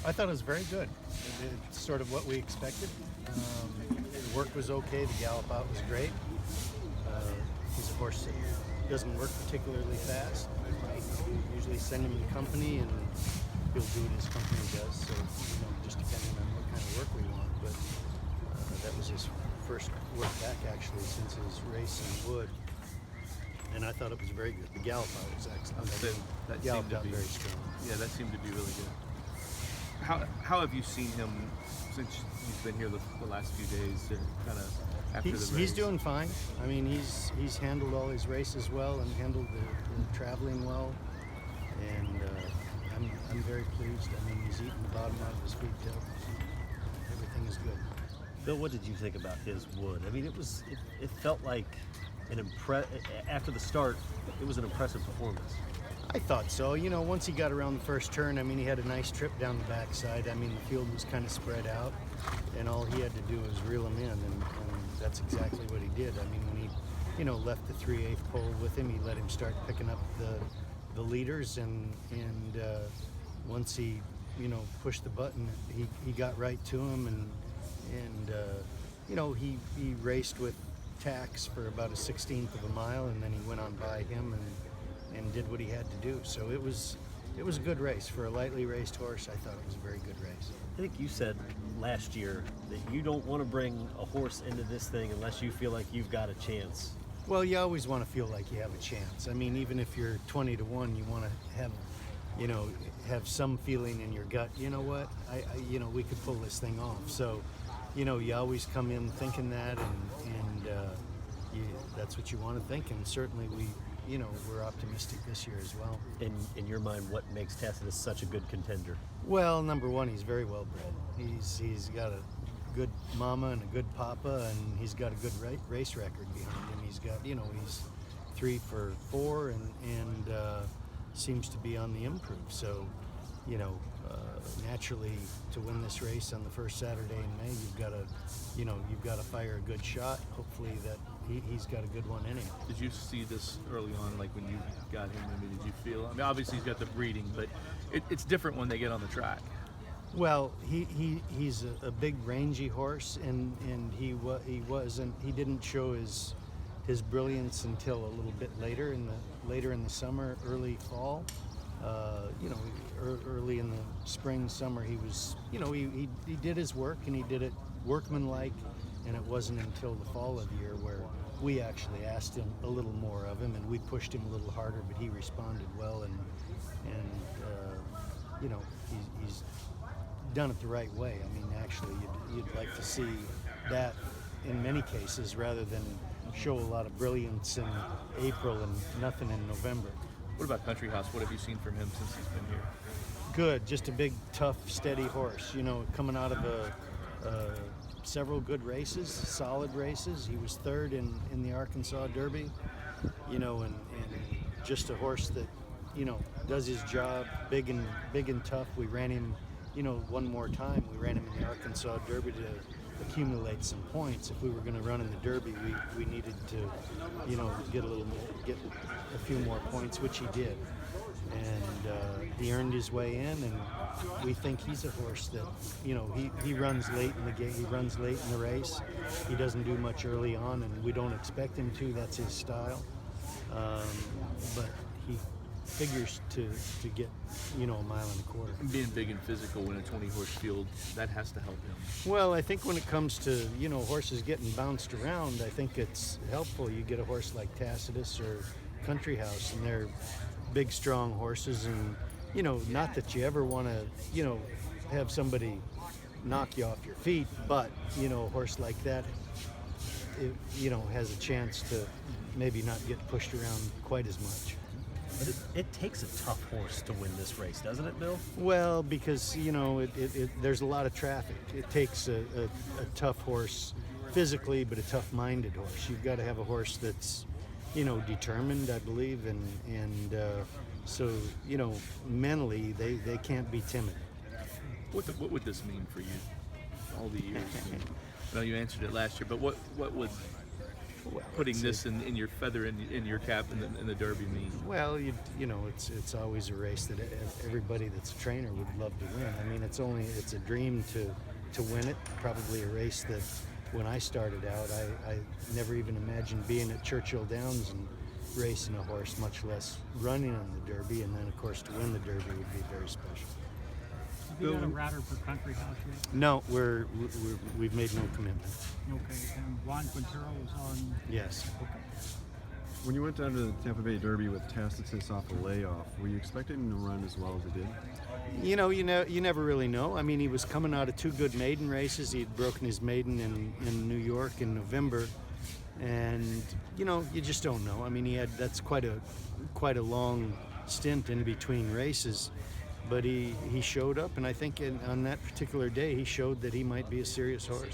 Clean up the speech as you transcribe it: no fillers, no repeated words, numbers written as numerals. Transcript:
I thought it was very good. It's sort of what we expected. The work was okay. The gallop out was great. He's a horse that doesn't work particularly fast. We usually send him in company, and he'll do what his company does. So, just depending on what kind of work we want. But that was his first work back, actually, since his race in Wood. And I thought it was very good. The gallop out was excellent. That galloped out very strong. Yeah, that seemed to be really good. How have you seen him since he's been here the last few days, kind of after the race? He's doing fine. I mean, he's handled all his races well and handled the traveling well, and I'm very pleased. I mean, he's eating the bottom out of his feet till everything is good. Bill, what did you think about his Wood? I mean, it felt like after the start, it was an impressive performance. I thought so. Once he got around the first turn, I mean, he had a nice trip down the backside. I mean, the field was kind of spread out, and all he had to do was reel him in, and that's exactly what he did. I mean, when he, left the 3/8 pole with him, he let him start picking up the leaders, and once he, pushed the button, he got right to him, and he raced with Tax for about a 16th of a mile, and then he went on by him and did what he had to do. So it was a good race for a lightly raced horse. I thought it was a very good race. I think you said last year that you don't want to bring a horse into this thing unless you feel like you've got a chance. Well, you always want to feel like you have a chance. I mean, even if you're 20-1, you want to have some feeling in your gut. You know what? We could pull this thing off. So, you always come in thinking that, and that's what you want to think. And certainly we're optimistic this year as well. In your mind, what makes Tacitus such a good contender? Well, number one, he's very well bred. He's got a good mama and a good papa, and he's got a good race record behind him. He's got, he's 3 for 4 and seems to be on the improve. So, naturally, to win this race on the first Saturday in May, you've got to fire a good shot. Hopefully that he's got a good one in him. Did you see this early on, like when you got him? I mean, did you feel? I mean, obviously he's got the breeding, but it's different when they get on the track. Well, he's a big rangy horse, and he didn't show his brilliance until a little bit later in the summer, early fall. Early in the spring, summer, he was, he did his work, and he did it workmanlike, and it wasn't until the fall of the year where we actually asked him a little more of him, and we pushed him a little harder, but he responded well, and he's done it the right way. I mean, actually, you'd like to see that in many cases rather than show a lot of brilliance in April and nothing in November. What about Country House? What have you seen from him since he's been here? Good, just a big, tough, steady horse. Coming out of several good races, solid races. He was third in the Arkansas Derby, and just a horse that, does his job, big and tough. We ran him, one more time. We ran him in the Arkansas Derby to accumulate some points. If we were going to run in the Derby, we needed to, get a few more points, which he did. And he earned his way in, and we think he's a horse that, he runs late in the game. He runs late in the race. He doesn't do much early on, and we don't expect him to. That's his style. But he figures to get, a mile and a quarter. And being big and physical in a 20-horse field, that has to help him. Well, I think when it comes to, horses getting bounced around, I think it's helpful. You get a horse like Tacitus or Country House, and they're big, strong horses, and, not that you ever want to, have somebody knock you off your feet, but, a horse like that, has a chance to maybe not get pushed around quite as much. But it takes a tough horse to win this race, doesn't it, Bill? Well, because, there's a lot of traffic. It takes a tough horse physically, but a tough-minded horse. You've got to have a horse that's, determined, I believe, and so, mentally, they can't be timid. What would this mean for you all the years? I know you answered it last year, but what would Well, putting it's this in your feather in your cap in the Derby mean? Well, you know, it's always a race that everybody that's a trainer would love to win. I mean, it's a dream to win it. Probably a race that when I started out, I never even imagined being at Churchill Downs and racing a horse, much less running on the Derby. And then, of course, to win the Derby would be very special. Have you got a router for Country House yet? No, we've made no commitment. Okay, and Juan Quintero is on. Yes. Okay. When you went down to the Tampa Bay Derby with Tacitus off a layoff, were you expecting him to run as well as he did? You know, you never really know. I mean, he was coming out of 2 good maiden races. He'd broken his maiden in New York in November, and you know, you just don't know. I mean, that's quite a long stint in between races, but he showed up, and I think on that particular day he showed that he might be a serious horse.